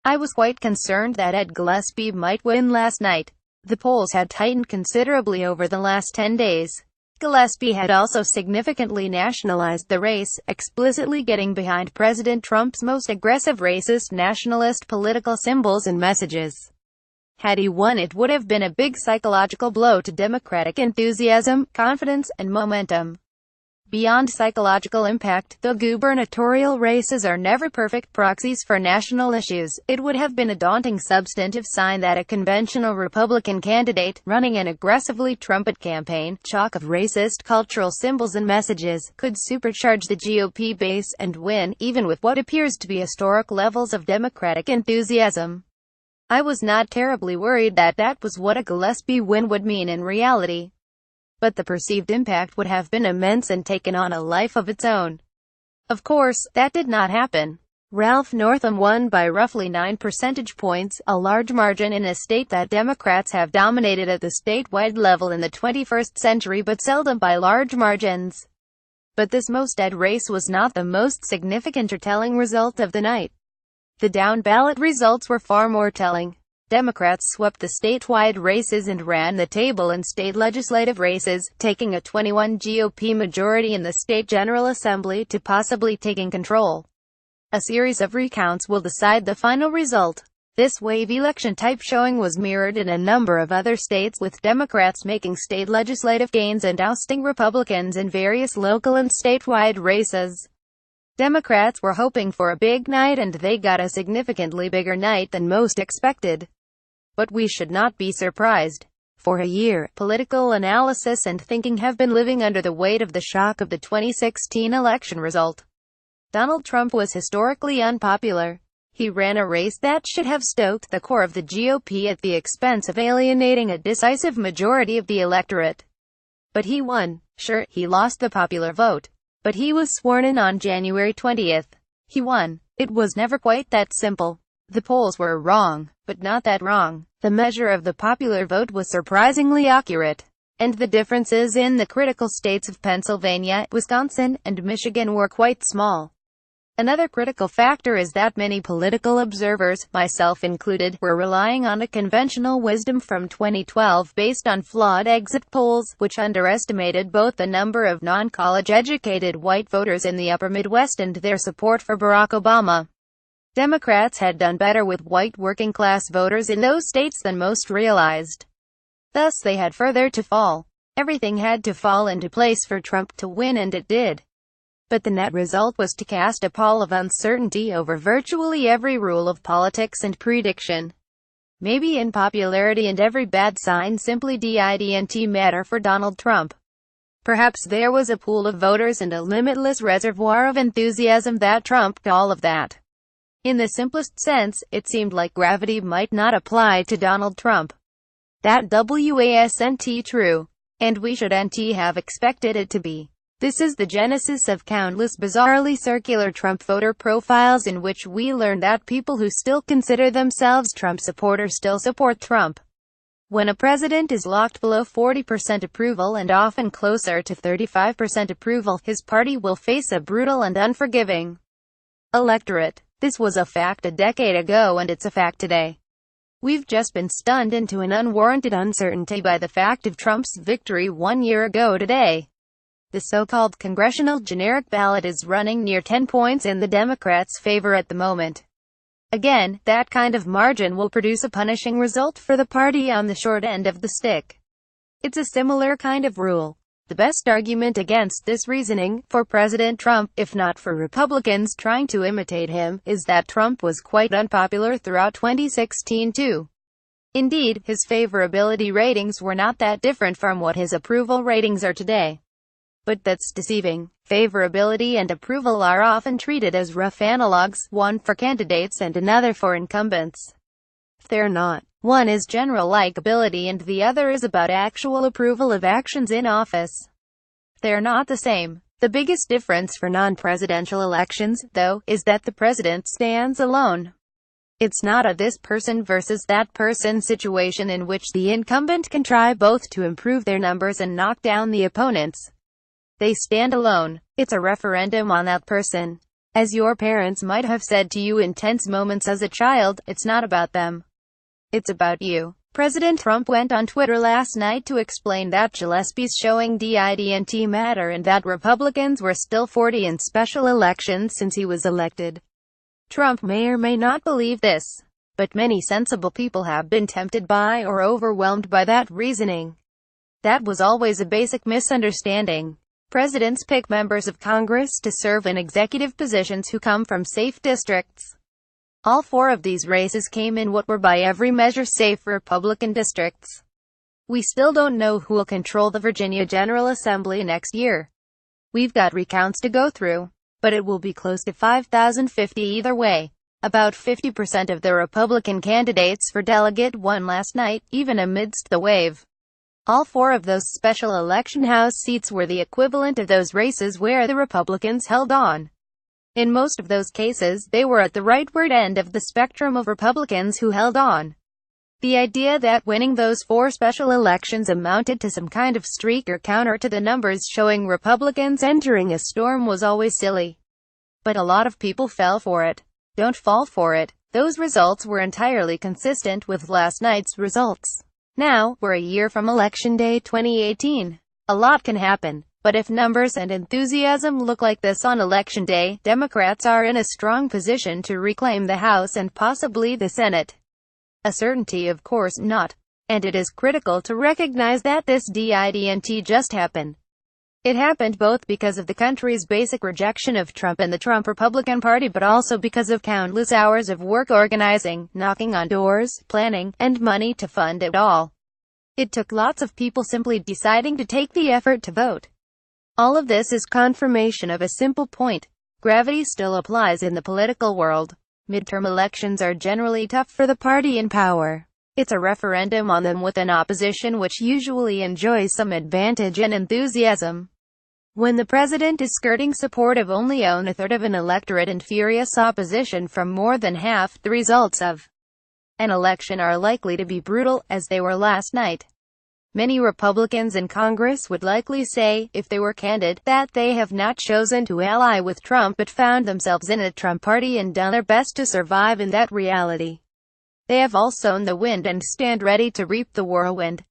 I was quite concerned that Ed Gillespie might win last night. The polls had tightened considerably over the last 10 days. Gillespie had also significantly nationalized the race, explicitly getting behind President Trump's most aggressive racist nationalist political symbols and messages. Had he won, it would have been a big psychological blow to Democratic enthusiasm, confidence, and momentum. Beyond psychological impact, though gubernatorial races are never perfect proxies for national issues, it would have been a daunting substantive sign that a conventional Republican candidate, running an aggressively trumpet campaign, chock of racist cultural symbols and messages, could supercharge the GOP base and win, even with what appears to be historic levels of Democratic enthusiasm. I was not terribly worried that that was what a Gillespie win would mean in reality. But the perceived impact would have been immense and taken on a life of its own. Of course, that did not happen. Ralph Northam won by roughly 9 percentage points, a large margin in a state that Democrats have dominated at the statewide level in the 21st century but seldom by large margins. But this most-ed race was not the most significant or telling result of the night. The down-ballot results were far more telling. Democrats swept the statewide races and ran the table in state legislative races, taking a 21 GOP majority in the state General Assembly to possibly taking control. A series of recounts will decide the final result. This wave election-type showing was mirrored in a number of other states, with Democrats making state legislative gains and ousting Republicans in various local and statewide races. Democrats were hoping for a big night, and they got a significantly bigger night than most expected. But we should not be surprised. For a year, political analysis and thinking have been living under the weight of the shock of the 2016 election result. Donald Trump was historically unpopular. He ran a race that should have stoked the core of the GOP at the expense of alienating a decisive majority of the electorate. But he won. Sure, he lost the popular vote. But he was sworn in on January 20th. He won. It was never quite that simple. The polls were wrong, but not that wrong. The measure of the popular vote was surprisingly accurate. And the differences in the critical states of Pennsylvania, Wisconsin, and Michigan were quite small. Another critical factor is that many political observers, myself included, were relying on a conventional wisdom from 2012 based on flawed exit polls, which underestimated both the number of non-college educated white voters in the upper Midwest and their support for Barack Obama. Democrats had done better with white working-class voters in those states than most realized. Thus they had further to fall. Everything had to fall into place for Trump to win, and it did. But the net result was to cast a pall of uncertainty over virtually every rule of politics and prediction. Maybe unpopularity and every bad sign simply didn't matter for Donald Trump. Perhaps there was a pool of voters and a limitless reservoir of enthusiasm that trumped all of that. In the simplest sense, it seemed like gravity might not apply to Donald Trump. That wasn't true. And we shouldn't have expected it to be. This is the genesis of countless bizarrely circular Trump voter profiles in which we learn that people who still consider themselves Trump supporters still support Trump. When a president is locked below 40% approval and often closer to 35% approval, his party will face a brutal and unforgiving electorate. This was a fact a decade ago, and it's a fact today. We've just been stunned into an unwarranted uncertainty by the fact of Trump's victory 1 year ago today. The so-called congressional generic ballot is running near 10 points in the Democrats' favor at the moment. Again, that kind of margin will produce a punishing result for the party on the short end of the stick. It's a similar kind of rule. The best argument against this reasoning, for President Trump, if not for Republicans trying to imitate him, is that Trump was quite unpopular throughout 2016 too. Indeed, his favorability ratings were not that different from what his approval ratings are today. But that's deceiving. Favorability and approval are often treated as rough analogs, one for candidates and another for incumbents. They're not. One is general likability and the other is about actual approval of actions in office. They're not the same. The biggest difference for non-presidential elections, though, is that the president stands alone. It's not a this person versus that person situation in which the incumbent can try both to improve their numbers and knock down the opponents. They stand alone. It's a referendum on that person. As your parents might have said to you in tense moments as a child, it's not about them. It's about you. President Trump went on Twitter last night to explain that Gillespie's showing didn't matter and that Republicans were still 40 in special elections since he was elected. Trump may or may not believe this, but many sensible people have been tempted by or overwhelmed by that reasoning. That was always a basic misunderstanding. Presidents pick members of Congress to serve in executive positions who come from safe districts. All 4 of these races came in what were by every measure safe Republican districts. We still don't know who will control the Virginia General Assembly next year. We've got recounts to go through, but it will be close to 5,050 either way. About 50% of the Republican candidates for delegate won last night, even amidst the wave. All 4 of those special election House seats were the equivalent of those races where the Republicans held on. In most of those cases, they were at the rightward end of the spectrum of Republicans who held on. The idea that winning those 4 special elections amounted to some kind of streak or counter to the numbers showing Republicans entering a storm was always silly. But a lot of people fell for it. Don't fall for it. Those results were entirely consistent with last night's results. Now, we're a year from Election Day 2018. A lot can happen, but if numbers and enthusiasm look like this on Election Day, Democrats are in a strong position to reclaim the House and possibly the Senate. A certainty, of course not. And it is critical to recognize that this didn't just happen. It happened both because of the country's basic rejection of Trump and the Trump Republican Party, but also because of countless hours of work organizing, knocking on doors, planning, and money to fund it all. It took lots of people simply deciding to take the effort to vote. All of this is confirmation of a simple point. Gravity still applies in the political world. Midterm elections are generally tough for the party in power. It's a referendum on them with an opposition which usually enjoys some advantage and enthusiasm. When the president is skirting support of only a third of an electorate and furious opposition from more than half, the results of an election are likely to be brutal, as they were last night. Many Republicans in Congress would likely say, if they were candid, that they have not chosen to ally with Trump but found themselves in a Trump party and done their best to survive in that reality. They have all sown the wind and stand ready to reap the whirlwind.